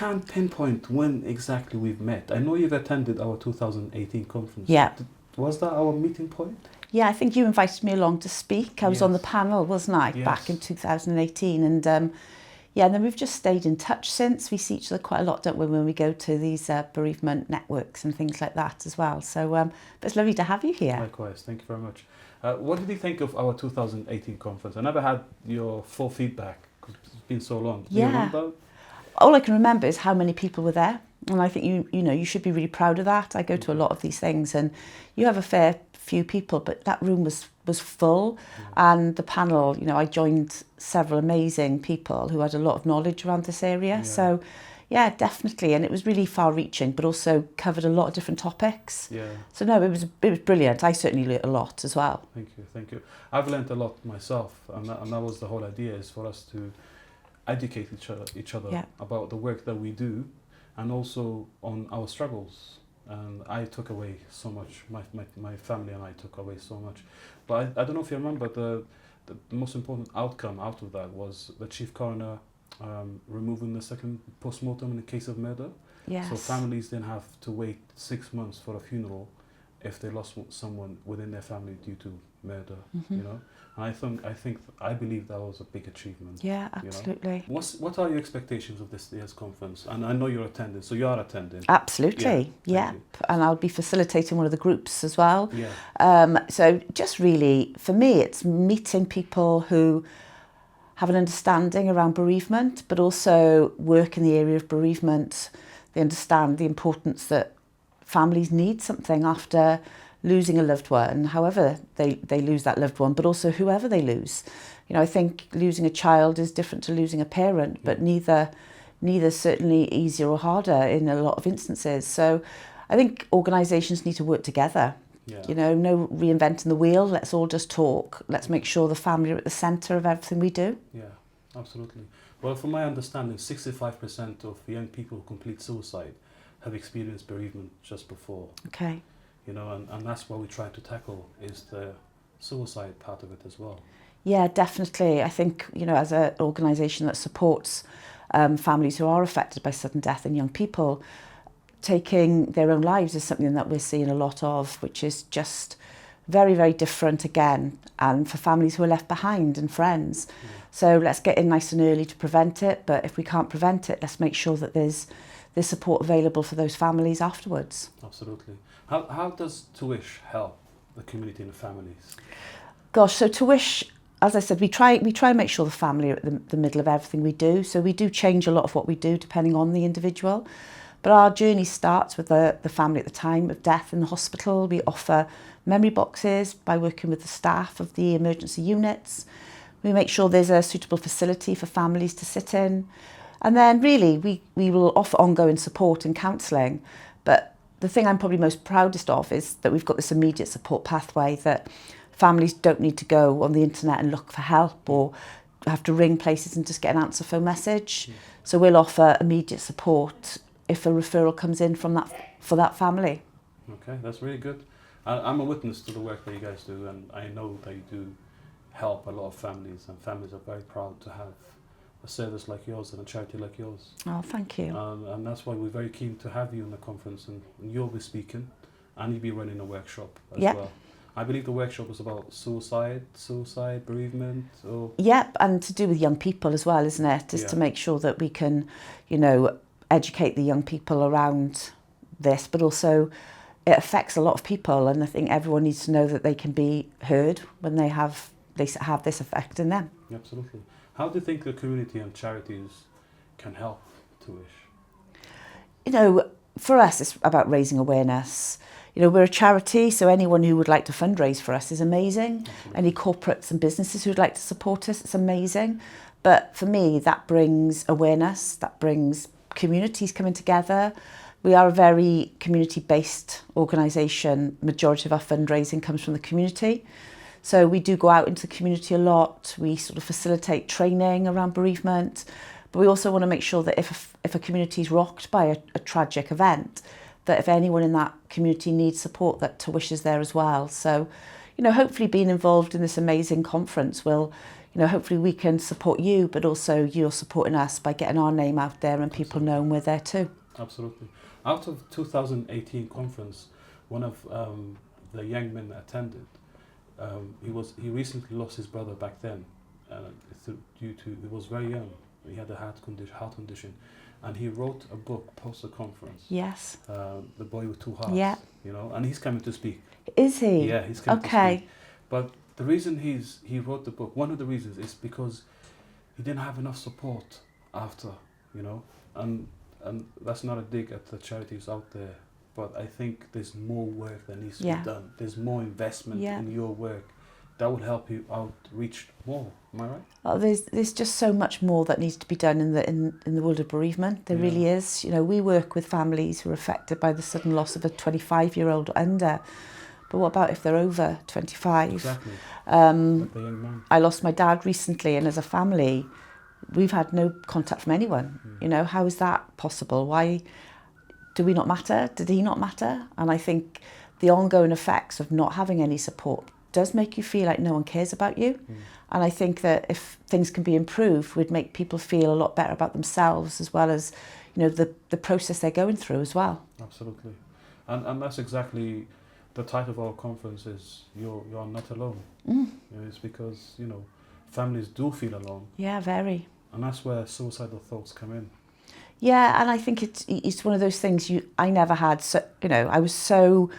can't pinpoint when exactly we've met. I know you've attended our 2018 conference. Yeah. Was that our meeting point? Yeah, I think you invited me along to speak. I was on the panel, wasn't I, back in 2018. And and then we've just stayed in touch since. We see each other quite a lot, don't we, when we go to these bereavement networks and things like that as well. So but it's lovely to have you here. Likewise, thank you very much. What did you think of our 2018 conference? I never had your full feedback because it's been so long. Do you remember? All I can remember is how many people were there. And I think you should be really proud of that. I go to a lot of these things and you have a fair few people, but that room was full. And the panel, I joined several amazing people who had a lot of knowledge around this area. So yeah, definitely. And it was really far reaching, but also covered a lot of different topics. Yeah. So no, it was brilliant. I certainly learned a lot as well. Thank you. I've learned a lot myself, and that was the whole idea, is for us to educate each other about the work that we do, and also on our struggles. And I took away so much. My family and I took away so much. But I don't know if you remember, the most important outcome out of that was the chief coroner removing the second post-mortem in the case of murder. Yes. So families didn't have to wait 6 months for a funeral if they lost someone within their family due to murder. And I believe that was a big achievement. Yeah, absolutely. What are your expectations of this year's conference? And I know you're attending, so you are attending. Absolutely, yeah. And I'll be facilitating one of the groups as well. So just really, for me, it's meeting people who have an understanding around bereavement, but also work in the area of bereavement. They understand the importance that families need something after losing a loved one, however they lose that loved one, but also whoever they lose. I think losing a child is different to losing a parent, but neither certainly easier or harder in a lot of instances. So I think organisations need to work together. No reinventing the wheel. Let's all just talk. Let's make sure the family are at the centre of everything we do. Yeah, absolutely. Well, from my understanding, 65% of young people who complete suicide have experienced bereavement just before. Okay. And that's what we try to tackle, is the suicide part of it as well. Yeah, definitely. I think, as an organisation that supports families who are affected by sudden death in young people, taking their own lives is something that we're seeing a lot of, which is just very, very different again, and for families who are left behind and friends. So let's get in nice and early to prevent it, but if we can't prevent it, let's make sure that there's support available for those families afterwards. Absolutely. How does Tuish help the community and the families? Gosh, so Tuish, as I said, we try and make sure the family are at the middle of everything we do. So we do change a lot of what we do depending on the individual. But our journey starts with the family at the time of death in the hospital. We offer memory boxes by working with the staff of the emergency units. We make sure there's a suitable facility for families to sit in. And then really we will offer ongoing support and counselling. But the thing I'm probably most proudest of is that we've got this immediate support pathway, that families don't need to go on the internet and look for help or have to ring places and just get an answer phone message. So we'll offer immediate support if a referral comes in for that family. Okay, that's really good. I'm a witness to the work that you guys do, and I know that you do help a lot of families, and families are very proud to have a service like yours and a charity like yours. Oh, thank you. And that's why we're very keen to have you in the conference, and you'll be speaking, and you'll be running a workshop as well. I believe the workshop is about suicide, bereavement, or... Yep, and to do with young people as well, isn't it? Just to make sure that we can, educate the young people around this, but also it affects a lot of people, and I think everyone needs to know that they can be heard when they have this effect in them. Absolutely. How do you think the community and charities can help Tuish? For us, it's about raising awareness. We're a charity, so anyone who would like to fundraise for us is amazing. Absolutely. Any corporates and businesses who would like to support us, it's amazing. But for me, that brings awareness, that brings communities coming together. We are a very community-based organisation. Majority of our fundraising comes from the community. So we do go out into the community a lot. We sort of facilitate training around bereavement. But we also want to make sure that if a community is rocked by a tragic event, that if anyone in that community needs support, that Tuish is there as well. So, hopefully being involved in this amazing conference will, you know, hopefully we can support you, but also you're supporting us by getting our name out there and people knowing we're there too. Absolutely. Out of 2018 conference, one of the young men attended, he recently lost his brother back then, due to, he was very young. He had a heart condition, and he wrote a book post the conference. Yes. The Boy with Two Hearts. Yeah. You know, and he's coming to speak. Is he? Yeah, he's coming to speak. But the reason he wrote the book, one of the reasons is because he didn't have enough support after, you know, and that's not a dig at the charities out there, but I think there's more work that needs to be done. There's more investment in your work that will help you outreach more. Am I right? Oh, there's just so much more that needs to be done in the world of bereavement. There really is. You know, we work with families who are affected by the sudden loss of a 25-year-old or under. But what about if they're over 25? Exactly. Like the young man. I lost my dad recently, and as a family, we've had no contact from anyone. You know, how is that possible? Why do we not matter? Did he not matter? And I think the ongoing effects of not having any support does make you feel like no one cares about you. And I think that if things can be improved, would make people feel a lot better about themselves, as well as, you know, the process they're going through as well. Absolutely. And that's exactly the title of our conference is You're Not Alone. You know, it's because, you know, families do feel alone. Yeah, very. And that's where suicidal thoughts come in. Yeah, and I think it's one of those things I never had. So, you know, I was so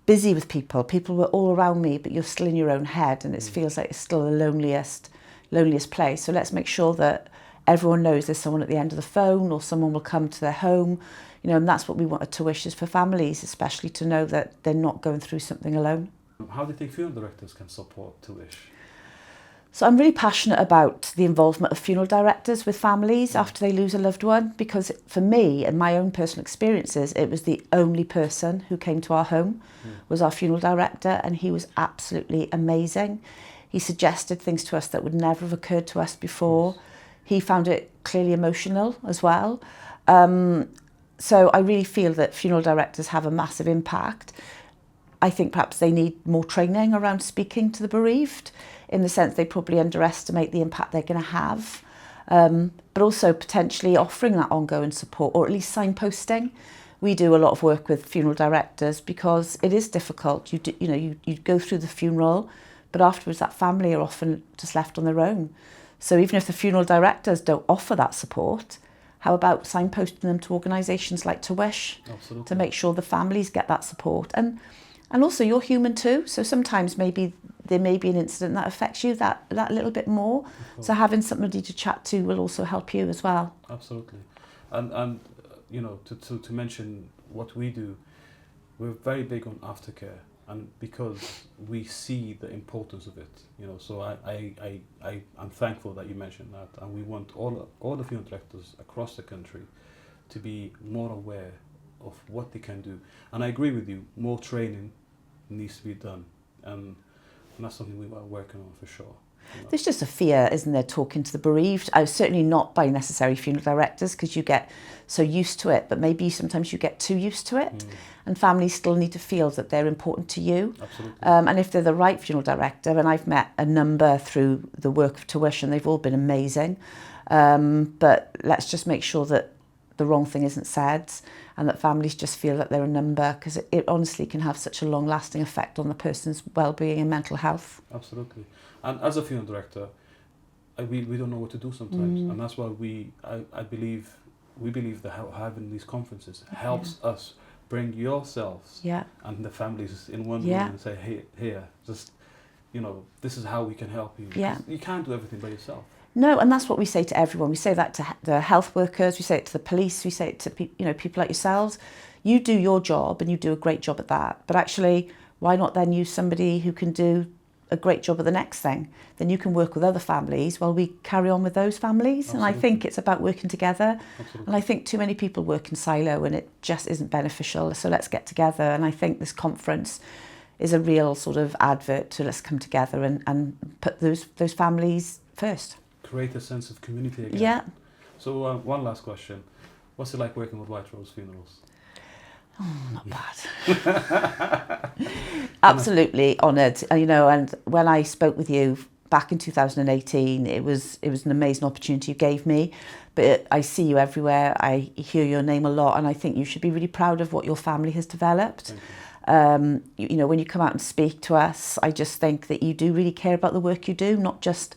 busy with people. People were all around me, but you're still in your own head, and it feels like it's still the loneliest place. So let's make sure that everyone knows there's someone at the end of the phone, or someone will come to their home. You know, and that's what we wanted to wish is for families, especially to know that they're not going through something alone. How do you think funeral directors can support Tuish? So I'm really passionate about the involvement of funeral directors with families after they lose a loved one, because for me and my own personal experiences, it was the only person who came to our home was our funeral director, and he was absolutely amazing. He suggested things to us that would never have occurred to us before. He found it clearly emotional as well. So I really feel that funeral directors have a massive impact. I think perhaps they need more training around speaking to the bereaved, in the sense they probably underestimate the impact they're going to have, but also potentially offering that ongoing support, or at least signposting. We do a lot of work with funeral directors because it is difficult. You go through the funeral, but afterwards that family are often just left on their own. So even if the funeral directors don't offer that support, how about signposting them to organisations like Tuish to make sure the families get that support? And also you're human too, so sometimes maybe there may be an incident that affects you that little bit more. So having somebody to chat to will also help you as well. Absolutely. And you know, to mention what we do, we're very big on aftercare, and because we see the importance of it, you know, so I'm thankful that you mentioned that, and we want all the funeral directors across the country to be more aware of what they can do. And I agree with you, more training needs to be done, and that's something we are working on for sure. You know. There's just a fear, isn't there, talking to the bereaved? Certainly not by necessary funeral directors, because you get so used to it, but maybe sometimes you get too used to it. And families still need to feel that they're important to you. Absolutely. And if they're the right funeral director, and I've met a number through the work of Tuish, and they've all been amazing, but let's just make sure that the wrong thing isn't said, and that families just feel that they're a number, because it honestly can have such a long-lasting effect on the person's well-being and mental health. Absolutely. And as a funeral director, we don't know what to do sometimes, and that's why we believe that having these conferences helps us bring yourselves and the families in one room and say, hey, here, just, you know, this is how we can help you. You can't do everything by yourself. No, and that's what we say to everyone. We say that to the health workers, we say it to the police, we say it to people like yourselves. You do your job, and you do a great job at that. But actually, why not then use somebody who can do a great job at the next thing? Then you can work with other families while we carry on with those families. Absolutely. And I think it's about working together. Absolutely. And I think too many people work in silo, and it just isn't beneficial. So let's get together. And I think this conference is a real sort of advert to let's come together and put those families first. Create a sense of community again. Yeah. So one last question. What's it like working with White Rose Funerals? Oh, not bad. Absolutely honoured. You know, and when I spoke with you back in 2018, it was an amazing opportunity you gave me. But I see you everywhere. I hear your name a lot, and I think you should be really proud of what your family has developed. You know, when you come out and speak to us, I just think that you do really care about the work you do, not just,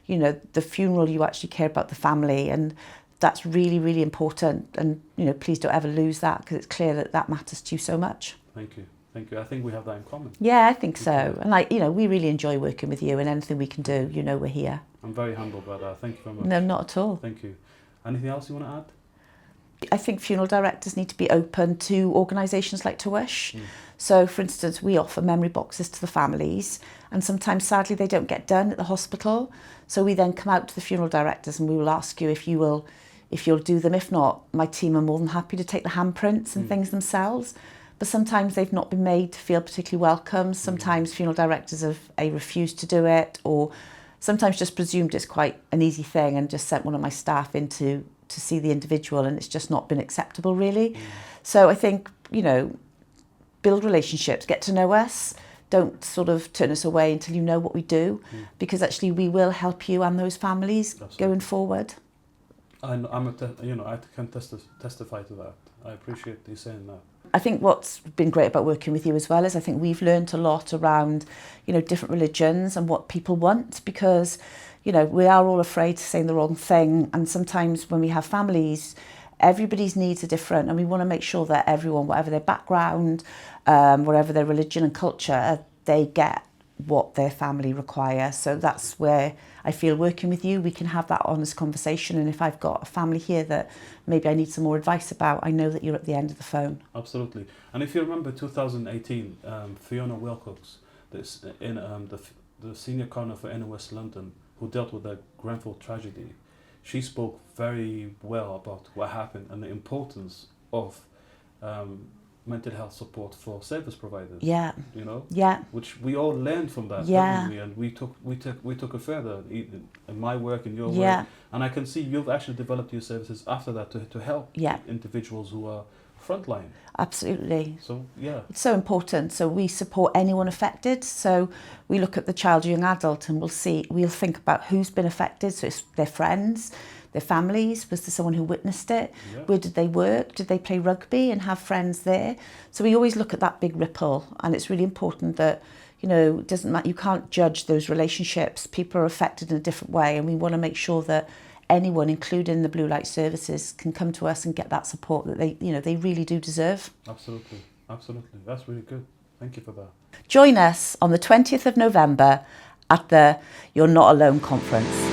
you know, the funeral. You actually care about the family, and that's really, really important. And, you know, please don't ever lose that, because it's clear that that matters to you so much. Thank you. Thank you. I think we have that in common. Yeah, I think so. And, like, you know, we really enjoy working with you, and anything we can do, you know, we're here. I'm very humbled by that. Thank you very much. No, not at all. Thank you. Anything else you want to add? I think funeral directors need to be open to organisations like To Wish. So, for instance, we offer memory boxes to the families, and sometimes, sadly, they don't get done at the hospital. So we then come out to the funeral directors and we will ask you if you'll do them. If not, my team are more than happy to take the handprints and things themselves. But sometimes they've not been made to feel particularly welcome. Sometimes funeral directors have refused to do it, or sometimes just presumed it's quite an easy thing and just sent one of my staff in to see the individual, and it's just not been acceptable, really. So I think, you know, build relationships, get to know us. Don't sort of turn us away until you know what we do, because actually we will help you and those families going forward. I can testify to that. I appreciate you saying that. I think what's been great about working with you as well is I think we've learned a lot around, you know, different religions and what people want, because, you know, we are all afraid of saying the wrong thing, and sometimes when we have families, everybody's needs are different, and we want to make sure that everyone, whatever their background, whatever their religion and culture, they get what their family require. So that's where I feel working with you, we can have that honest conversation. And if I've got a family here that maybe I need some more advice about, I know that you're at the end of the phone. Absolutely. And if you remember 2018, Fiona Wilcox, the senior coroner for NO West London, who dealt with the Grenfell tragedy, she spoke very well about what happened and the importance of mental health support for service providers. Yeah. You know. Yeah. Which we all learned from that. Yeah. Haven't we? And we took it further in my work and your Yeah. work. And I can see you've actually developed your services after that to help individuals who are frontline. Absolutely. So yeah. It's so important. So we support anyone affected. So we look at the child, young adult, and we'll think about who's been affected. So it's their friends, their families. Was there someone who witnessed it? Yeah. Where did they work? Did they play rugby and have friends there? So we always look at that big ripple, and it's really important that, you know, it doesn't matter, you can't judge those relationships. People are affected in a different way, and we want to make sure that anyone, including the blue light services, can come to us and get that support that they really do deserve. Absolutely. That's really good. Thank you for that. Join us on the 20th of November at the You're Not Alone conference.